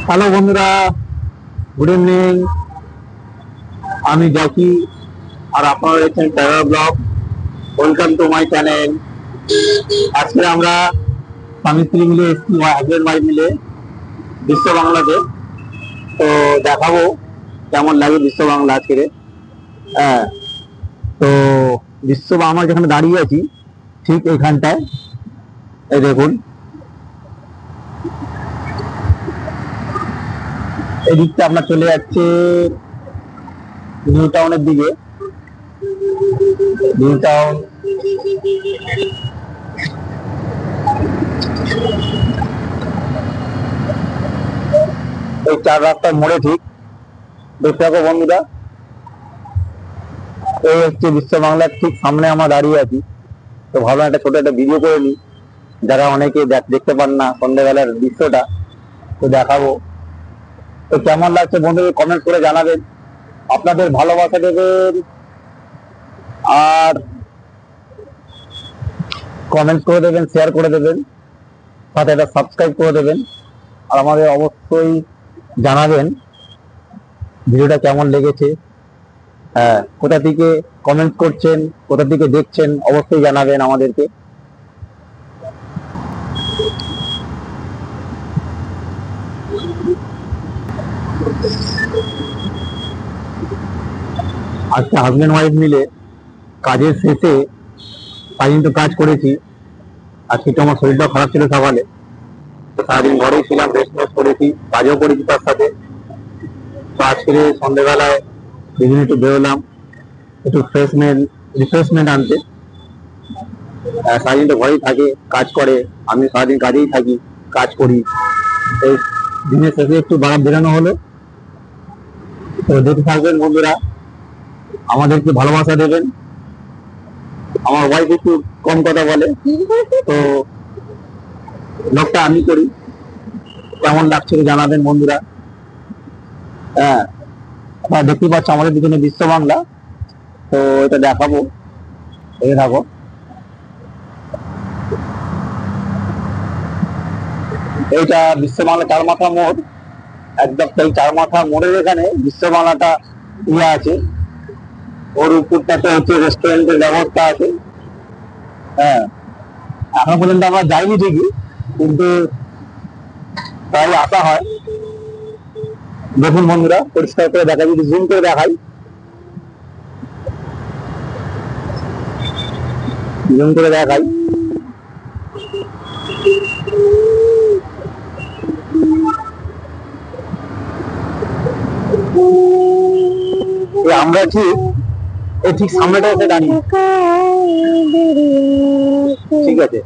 Hello বন্ধুরা, good evening. আমি জ্যাকি আর আপনারা দেখছেন travel blog. Welcome to my channel. আজকে আমরা স্বামী স্ত্রী মিলে এসেছি, হাজবেন্ড ওয়াইফ মিলে বিশ্ব বাংলাতে। তো দেখাবো কেমন লাগে বিশ্ব বাংলা আজকে। হ্যাঁ, তো বিশ্ব আমরা যেখানে দাঁড়িয়ে আছি ঠিক এইখানটায়, এই দেখুন, এই দিকটা আপনার চলে যাচ্ছে নিউ টাউনের দিকে। নিউ টাউন এই চার রাস্তার মোড়ে ঠিক দেখতে থাকো বন্ধুরা। এই হচ্ছে বিশ্ব বাংলার ঠিক সামনে আমরা দাঁড়িয়ে আছি। তো ভাবলাম একটা ছোট একটা ভিডিও করে নিই, যারা অনেকে দেখতে পান না সন্ধ্যেবেলার দৃশ্যটা, তো দেখাবো। তো কেমন লাগছে বন্ধুদের কমেন্ট করে জানাবেন, আপনাদের ভালোবাসা দেবেন আর কমেন্ট করে দেবেন, শেয়ার করে দেবেন, সাথে একটা সাবস্ক্রাইব করে দেবেন। আর আমাদের অবশ্যই জানাবেন ভিডিওটা কেমন লেগেছে। হ্যাঁ, কোথা থেকে কমেন্ট করছেন, কোথা থেকে দেখছেন অবশ্যই জানাবেন আমাদেরকে। আজকে হাজবেন্ড ওয়াইফ মিলে কাজের শেষে সারাদিন তো কাজ করেছি। আজকে তো আমার শরীরটা খারাপ ছিল সকালে, তো সারাদিন ঘরেই ছিলাম, রেস্ট করেছি, কাজও করেছি তার সাথে। তো আজকে সন্ধ্যেবেলায় বিভিন্ন একটু বেরোলাম, একটু রিফ্রেশমেন্ট আনতে। সারাদিন তো ঘরেই থাকে, কাজ করে, আমি সারাদিন কাজেই থাকি, কাজ করি। এই দিনের শেষে একটু বাইরে বেরোনো হলো। তো দেখতে থাকবেন বন্ধুরা, আমাদেরকে ভালোবাসা দেবেন। আমার ওয়াইফ একটু কম কথা বলে, তো ব্লগটা আমি করি। কেমন লাগছে জানাবেন বন্ধুরা। হ্যাঁ, আপনারা দেখতে পাচ্ছ আমাদের পিছনে বিশ্ব বাংলা, তো এটা দেখাবো, দেখে থাকো। এইটা বিশ্ব বাংলা চার মাথা মোড়, একদম সেই চার মাথা মোড়ের এখানে বিশ্ব বাংলাটা ইয়ে আছে। ওর উপরটাতে হচ্ছে রেস্টুরেন্টের ব্যবস্থা আছে। হ্যাঁ, এখন পর্যন্ত আমরা যাইনি ঠিকই, কিন্তু তাই আসা হয়। দেখুন বন্ধুরা, পরিষ্কার করে দেখাই, যদি জুম করে দেখাই, জুম করে দেখাই। আমরা ঠিক সামনেটা এসে দাঁড়িয়ে, ঠিক আছে।